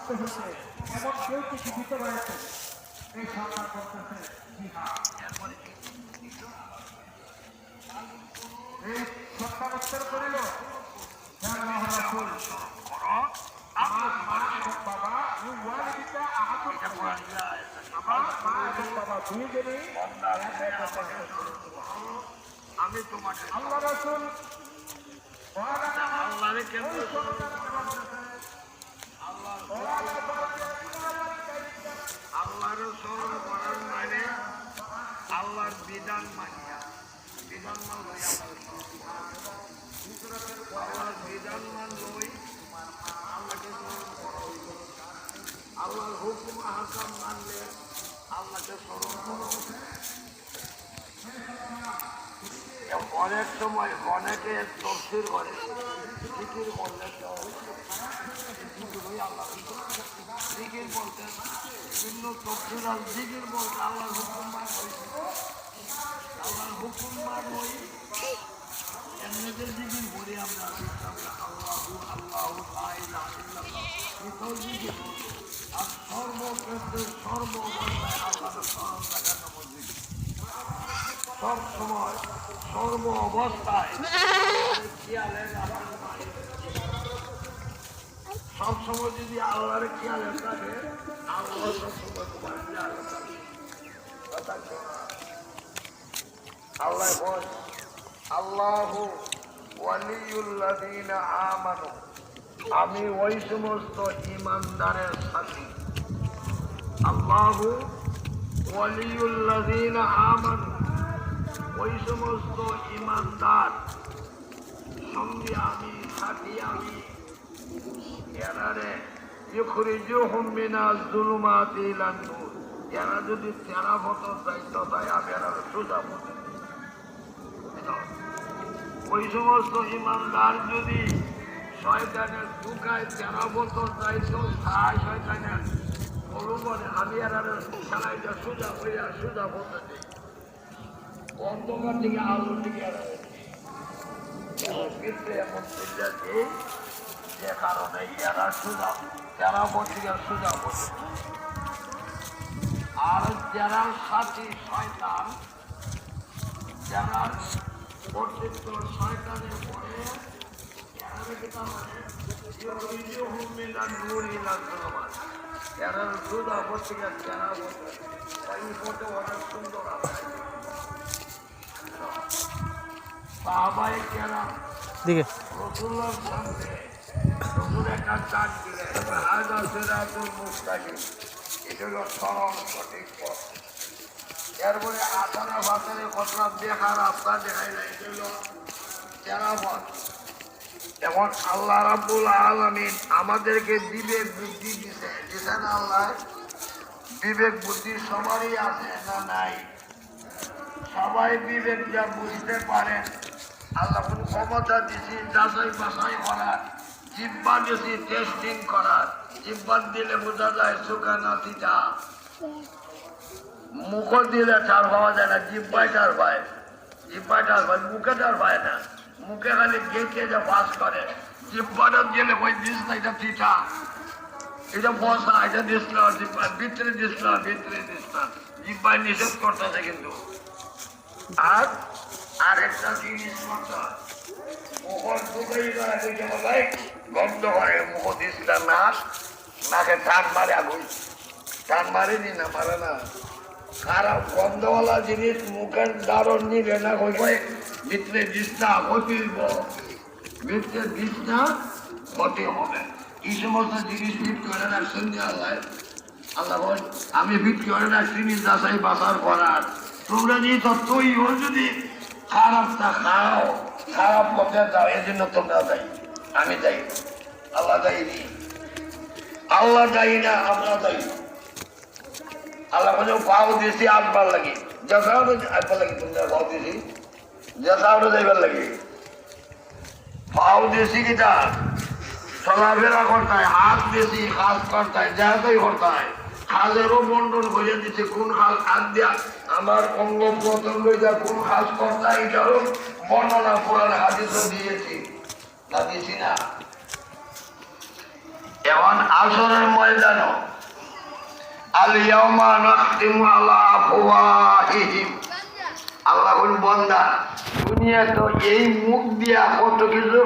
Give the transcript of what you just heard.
করতে হচ্ছে এমন কেউ কি জীবিত রয়েছে? এই সরকার করতেছে জিহাদ। এই সরকার উত্তর করিল, আমার মা এবং বাবা ওয়ালিদিকা আহাদুন, আমার মা এবং বাবা দুইজনই আমি তোমাকে আল্লাহ রাসূল আল্লাহরে কেন্দ্র আল্লাহর স্মরণ করার মানে আল্লাহর বিধান মানিয়া বিধান মান লই আল্লাহর বিধান মান লই আল্লাহকে স্মরণ করা হইল। আল্লাহর হুকুম আহকাম মানলে আল্লাহকে স্মরণ করা হবে। অনেক সময় অনেকে তফসির করে জিকির করলে জিকির বলতে বিভিন্ন তফসির আর জিকির বলতে আল্লাহর হুকুম মান হয়েছে। আল্লাহর হুকুম মান হই এমনিতে জিকির করি আমরা আল্লাহু আল্লাহু লা ইলাহা ইল্লাল্লাহ জিকির আর সর্বক্ষেত্রে সর্ব অবস্থায় আল্লাহর স্মরণ রাখার নাম জিকির। সব সময় সর্ব অবস্থায় খেয়ালে সব সময় যদি আল্লাহর খেয়ালে থাকে আল্লাহ সবসময় তোমার খেয়ালে থাকে। আল্লাহ বল আল্লাহু ওয়ালিউল্লাযীনা আমানু, আমি ওই সমস্ত ঈমানদারের সাথী। আল্লাহু ওয়ালিউল্লাযীনা আমানু, ওই সমস্ত ঈমানদার সঙ্গে আমি সাথী আমি এরারে ইখরিজুহুম মিনাজ যুলুমাতি ইলান নূর, এরা যদি তেরা পথর দায়িত্ব দেয় আমি এরারে সোজা পথে দিই। ওই সমস্ত ঈমানদার যদি শয়তানের দুকায় তেরা পথর দায়িত্ব খায় শয়তানের বলে আমি এরারে খেলাইটা সোজা হইয়া সোজা পথে দিই। অন্ধকার দিকে আলোর দিকে এমন যে কারণে এরা সোজা যারা বলছে সোজা বলছে। আর যারা সাথী শয়তান, যারা কর্তৃত্ব শয়তানের পরে এরা সোজা বলছে যারা বলছে এই পথে অনেক সুন্দর আছে। সাহাবায়ে কেরাম রাসূলুল্লাহর সামনে রাসূল একটা ডাক দিলেন, হাযা সিরাতুল মুস্তাকিম, এটা হলো সরল সঠিক পথ। এরপরে আসারা ভাষারে কথা দেখা রাস্তা দেখাই না, এটা হলো তেরা পথ। যেমন আল্লাহ রাব্বুল আলামিন আমাদেরকে বিবেক বুদ্ধি দিছেন। আল্লাহ বিবেক বুদ্ধি সবারই আছে না নাই? সবাই বিবেক যা বুঝতে পারেন। আল্লাহ ক্ষমতা দিছি যাচাই বাছাই করার, জিহ্বা দিছি টেস্টিং করার। জিহ্বা দিলে বোঝা যায় সুখা না তিতা, মুখ দিলে ঠার পাওয়া যায় না, জিহ্বায় ঠার পায়, জিহ্বায় ঠার পায়, মুখে ঠার পায় না। মুখে খালি গেঁকে যা বাস করে, জিহ্বাটা দিলে ওই দিস না এটা তিতা, এটা বসা, এটা দিস না, জিহ্বায় ভিতরে দিস না, ভিতরে দিস না, জিহ্বায় নিষেধ করতেছে কিন্তু। আর আরেকটা জিনিস মুখর দুটোই গন্ধ করে, মুখ দিসটা নাকে টান মারে, আগুন টান মারেনি না, মারে না। খারাপ গন্ধওয়ালা জিনিস মুখের দারণ নিবে না, ভিতরে দিস না, ক্ষতি হইব, ভিতরে দিস না, ক্ষতি হবে। এই সমস্ত জিনিস ফিট করে রাখছেন যে আল্লাহ। আল্লাহ বল আমি ফিট করে রাখছি যাচাই বাছার করার। তোমরা যদি তৈও যদি খারাপটা খাও, খারাপ পথে যাও, এই জন্য তোমরা যাই, আমি যাই, আল্লাহ যাইনি, আল্লাহ যাই না, আমরা যাই। আল্লাহ বলে পাও দিয়েছি আসবার লাগে, যথাও আসবার লাগে, তোমরা পাও দিয়েছি যথাও যাইবার লাগে, পাও দিয়েছি কিটা চলাফেরা করতে হয়, হাত দিয়েছি কাজ করতে হয়, যাতাই করতে হয়। খালেরও বন্টন করে দিচ্ছে, কোন খাল খাদ দিয়া আমার অঙ্গ প্রত্যঙ্গ কোন কাজ করতে হয় এটারও বর্ণনা কোরআন হাদিসও দিয়েছি না, দিয়েছি না। এখন আসরের ময়দান আলিয়ামা নাখতিমু আলা আফওয়াহিহিম আল্লাহ বলেন বান্দা দুনিয়া তো এই মুখ দিয়া কত কিছু